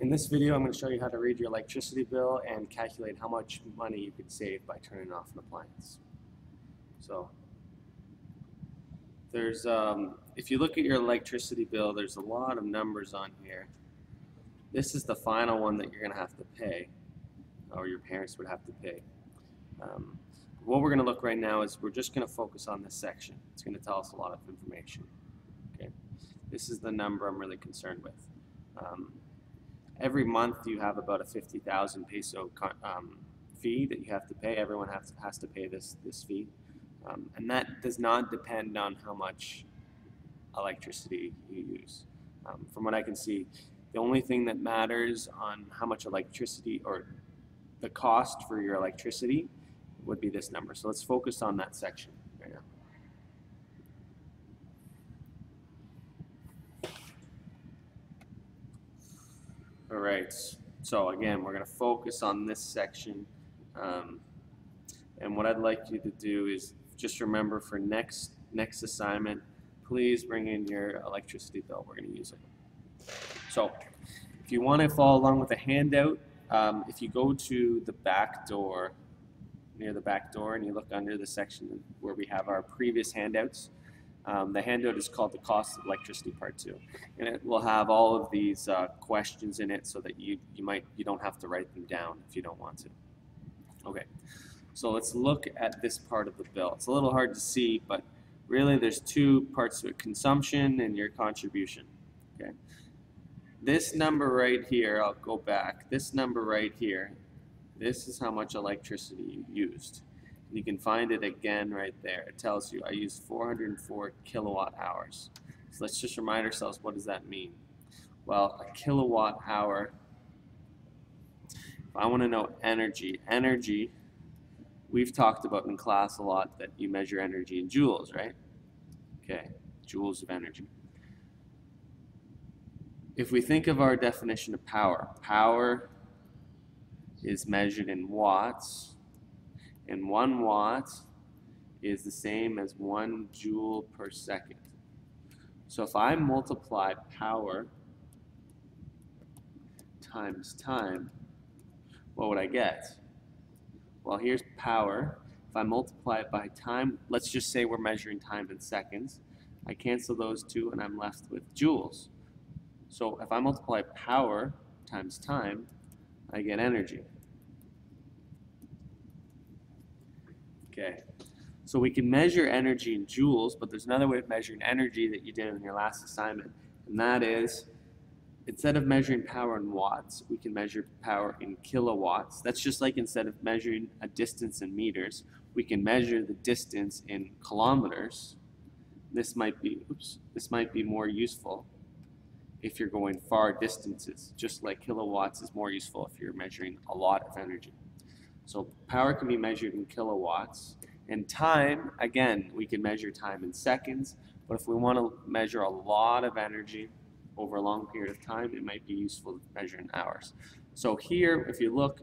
In this video, I'm going to show you how to read your electricity bill and calculate how much money you could save by turning off an appliance. So, if you look at your electricity bill, there's a lot of numbers on here. This is the final one that you're going to have to pay, or your parents would have to pay. What we're going to look right now is we're just going to focus on this section. It's going to tell us a lot of information. Okay, this is the number I'm really concerned with. Every month you have about a 50,000 peso fee that you have to pay. Everyone has to pay this fee, and that does not depend on how much electricity you use. From what I can see, the only thing that matters on how much electricity or the cost for your electricity would be this number. So let's focus on that section right now. All right, so again, we're going to focus on this section, and what I'd like you to do is just remember for next assignment, please bring in your electricity bill. We're going to use it. So if you want to follow along with a handout, if you go to the back door, near the back door, and you look under the section where we have our previous handouts, the handout is called the Cost of Electricity Part 2, and it will have all of these questions in it so that you don't have to write them down if you don't want to. Okay, so let's look at this part of the bill. It's a little hard to see, but really there's two parts to it: consumption and your contribution. Okay, this number right here, I'll go back. This number right here, this is how much electricity you used. You can find it again right there. It tells you I used 404 kilowatt hours. So let's just remind ourselves, what does that mean? Well, a kilowatt hour, if I want to know energy, we've talked about in class a lot that you measure energy in joules, right? Okay, joules of energy. If we think of our definition of power is measured in watts, and 1 watt is the same as 1 joule per second. So if I multiply power times time, what would I get? Well, here's power. If I multiply it by time, let's just say we're measuring time in seconds. I cancel those two and I'm left with joules. So if I multiply power times time, I get energy. Okay, so we can measure energy in joules, but there's another way of measuring energy that you did in your last assignment, and that is, instead of measuring power in watts, we can measure power in kilowatts. That's just like instead of measuring a distance in meters, we can measure the distance in kilometers. This might be more useful if you're going far distances, just like kilowatts is more useful if you're measuring a lot of energy. So power can be measured in kilowatts, and time, again, we can measure time in seconds, but if we want to measure a lot of energy over a long period of time, it might be useful to measure in hours. So here, if you look,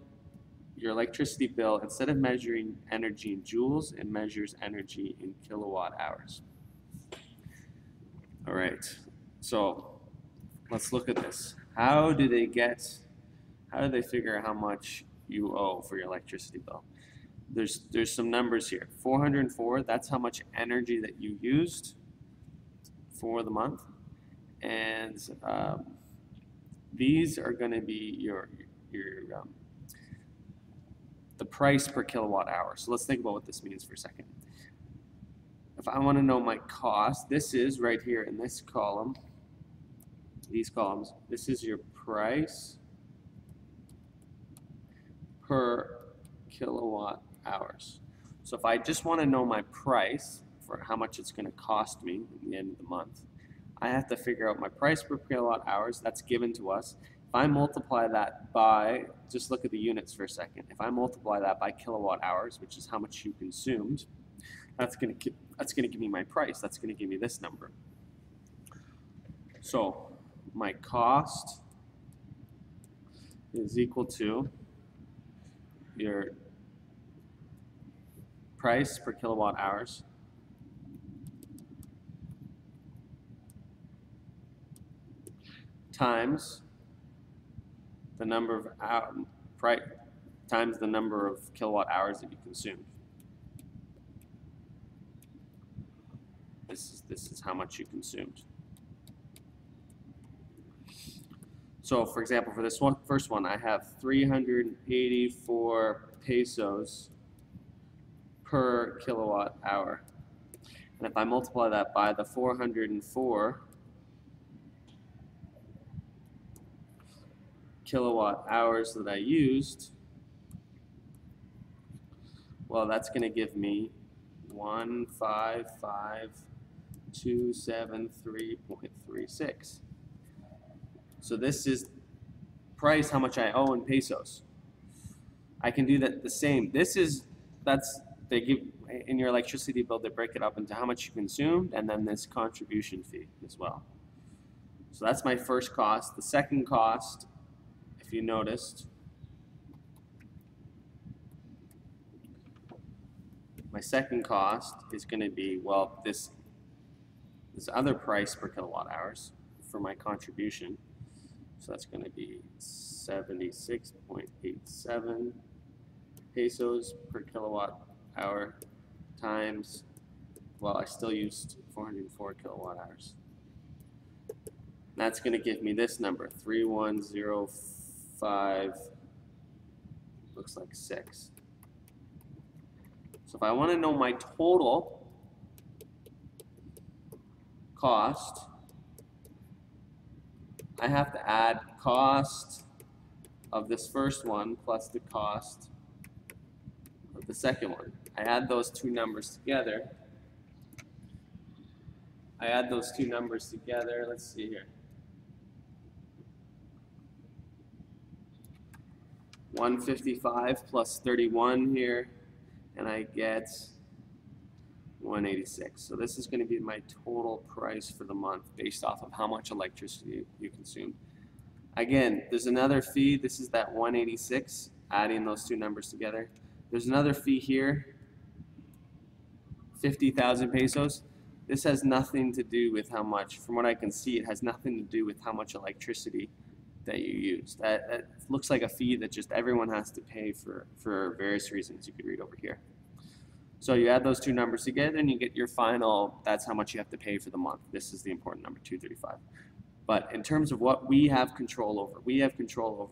your electricity bill, instead of measuring energy in joules, it measures energy in kilowatt hours. All right, so let's look at this. How do they figure out how much you owe for your electricity bill? There's some numbers here. 404, that's how much energy that you used for the month, and these are going to be the price per kilowatt hour. So let's think about what this means for a second. If I want to know my cost, this is right here in this column, these columns, this is your price per kilowatt hours. So if I just want to know my price for how much it's going to cost me at the end of the month, I have to figure out my price per kilowatt hours. That's given to us. If I multiply that by, just look at the units for a second. If I multiply that by kilowatt hours, which is how much you consumed, that's going to give me my price. That's going to give me this number. So my cost is equal to your price per kilowatt hours times the number of price times the number of kilowatt hours that you consumed. This is how much you consumed. So, for example, for this first one, I have 384 pesos per kilowatt hour. And if I multiply that by the 404 kilowatt hours that I used, well, that's going to give me 155,273.36. So this is price, how much I owe in pesos. I can do that the same. They give in your electricity bill, they break it up into how much you consumed and then this contribution fee as well. So that's my first cost. The second cost, if you noticed, my second cost is going to be, well, this other price per kilowatt hours for my contribution. So that's going to be 76.87 pesos per kilowatt hour times, well, I still used 404 kilowatt hours. That's going to give me this number, 3105, looks like 6. So if I want to know my total cost, I have to add cost of this first one plus the cost of the second one. I add those two numbers together. Let's see here. 155 plus 31 here, and I get 186. So this is going to be my total price for the month based off of how much electricity you consumed. Again, there's another fee. This is that 186, adding those two numbers together. There's another fee here, 50,000 pesos. This has nothing to do with how much, from what I can see, it has nothing to do with how much electricity that you use. That looks like a fee that just everyone has to pay for various reasons you could read over here. So you add those two numbers together and you get your final, that's how much you have to pay for the month. This is the important number, 235. But in terms of what we have control over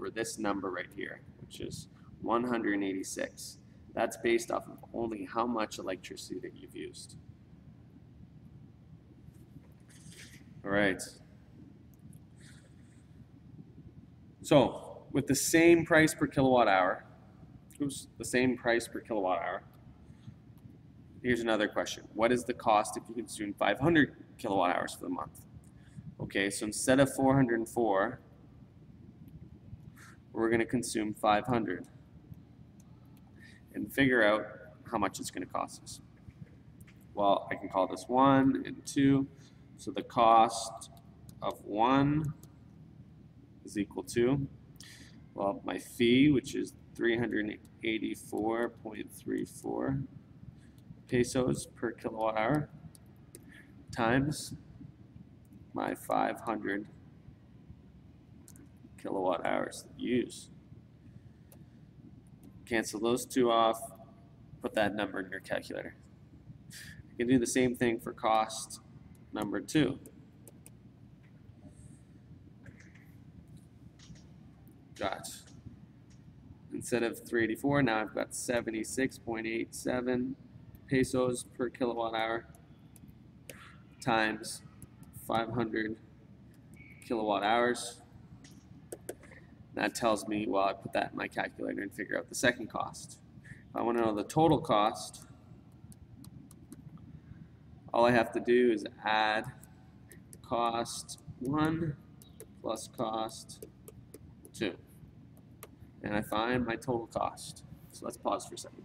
this number right here, which is 186. That's based off of only how much electricity that you've used. All right. So with the same price per kilowatt hour, here's another question. What is the cost if you consume 500 kilowatt hours for the month? Okay, so instead of 404, we're going to consume 500 and figure out how much it's going to cost us. Well, I can call this 1 and 2. So the cost of 1 is equal to, well, my fee, which is 384.34 pesos per kilowatt hour, times my 500 kilowatt hours used. Cancel those two off, put that number in your calculator. You can do the same thing for cost number 2. Got, instead of 384, now I've got 76.87 pesos per kilowatt hour times 500 kilowatt hours. That tells me, well, I put that in my calculator and figure out the second cost. If I want to know the total cost, all I have to do is add cost 1 plus cost 2. And I find my total cost. So let's pause for a second.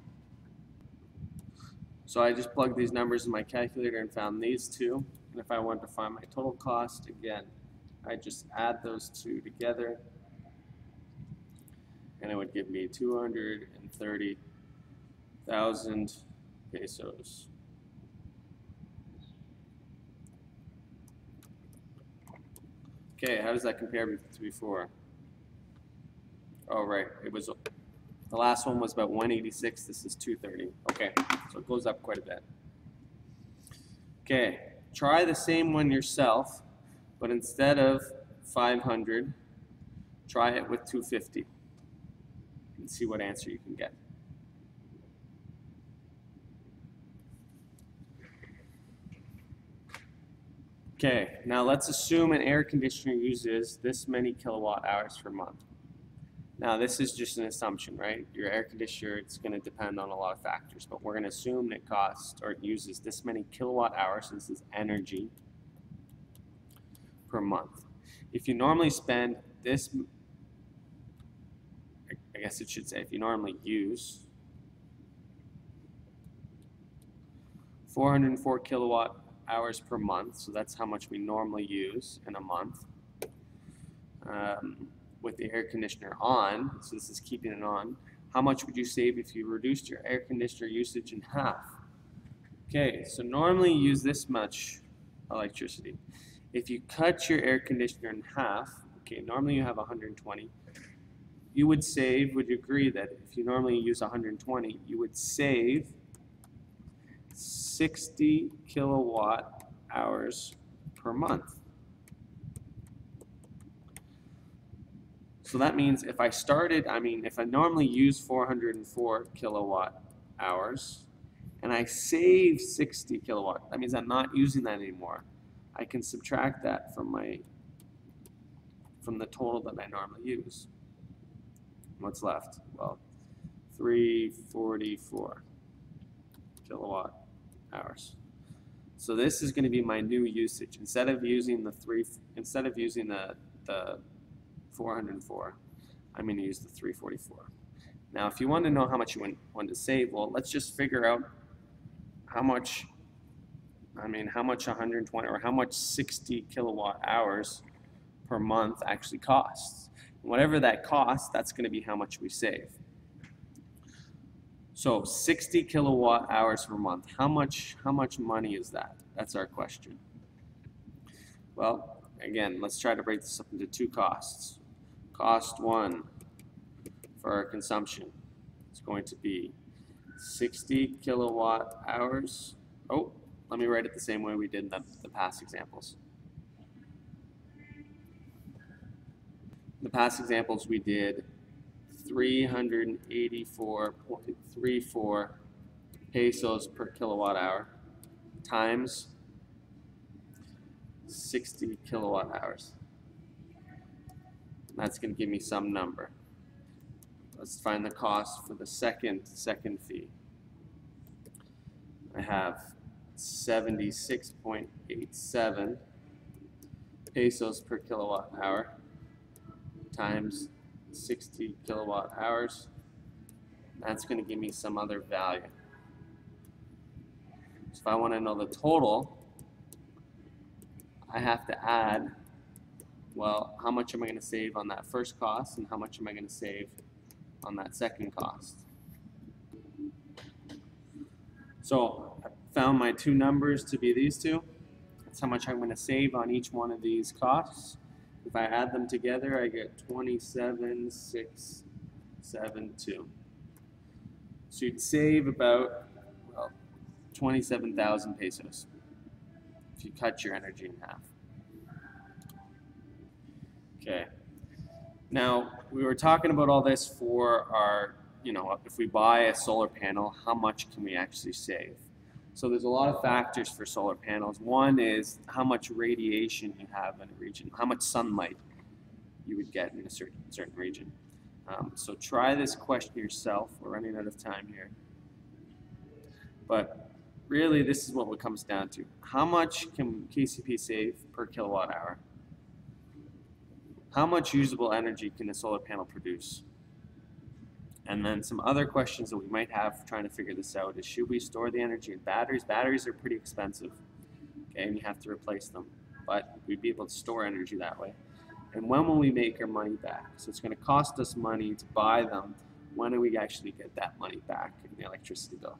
So I just plugged these numbers in my calculator and found these two. And if I wanted to find my total cost, again, I just add those two together. And it would give me 230,000 pesos. Okay, how does that compare to before? Oh, right. It was, the last one was about 186. This is 230. Okay, so it goes up quite a bit. Okay, try the same one yourself, but instead of 500, try it with 250 and see what answer you can get. Okay, now let's assume an air conditioner uses this many kilowatt hours per month. Now this is just an assumption, right? Your air conditioner, it's going to depend on a lot of factors, but we're going to assume it costs or it uses this many kilowatt hours, so this is energy per month. If you normally spend this, I guess it should say, if you normally use 404 kilowatt hours per month, so that's how much we normally use in a month, with the air conditioner on, so this is keeping it on, how much would you save if you reduced your air conditioner usage in half? Okay, so normally you use this much electricity. If you cut your air conditioner in half, okay, normally you have 120, you would save, would you agree that if you normally use 120, you would save 60 kilowatt hours per month? So that means if I started, if I normally use 404 kilowatt hours and I save 60 kilowatt, that means I'm not using that anymore. I can subtract that from the total that I normally use. What's left? Well, 344 kilowatt hours. So this is going to be my new usage. Instead of using the 404, I'm going to use the 344. Now, if you want to know how much you want to save, well, let's just figure out how much 120 or how much 60 kilowatt hours per month actually costs. And whatever that costs, that's going to be how much we save. So 60 kilowatt hours per month, how much money is that? That's our question. Well, again, let's try to break this up into two costs. Cost one for our consumption is going to be 60 kilowatt hours. Oh, let me write it the same way we did in the past examples. In the past examples we did 384.34 pesos per kilowatt hour times 60 kilowatt hours. That's going to give me some number. Let's find the cost for the second fee. I have 76.87 pesos per kilowatt hour times 60 kilowatt hours. That's going to give me some other value. So if I want to know the total, I have to add, well, how much am I going to save on that first cost and how much am I going to save on that second cost? So I found my two numbers to be these two. That's how much I'm going to save on each one of these costs. If I add them together, I get 27,672. So you'd save about, well, 27,000 pesos if you cut your energy in half. Okay. Now, we were talking about all this for our, if we buy a solar panel, how much can we actually save? So there's a lot of factors for solar panels. One is how much radiation you have in a region, how much sunlight you would get in a certain region. So try this question yourself. We're running out of time here. But really, this is what it comes down to. How much can KCP save per kilowatt hour? How much usable energy can a solar panel produce? And then some other questions that we might have trying to figure this out is, should we store the energy in batteries? Batteries are pretty expensive, okay, and you have to replace them. But we'd be able to store energy that way. And when will we make our money back? So it's going to cost us money to buy them. When do we actually get that money back in the electricity bill?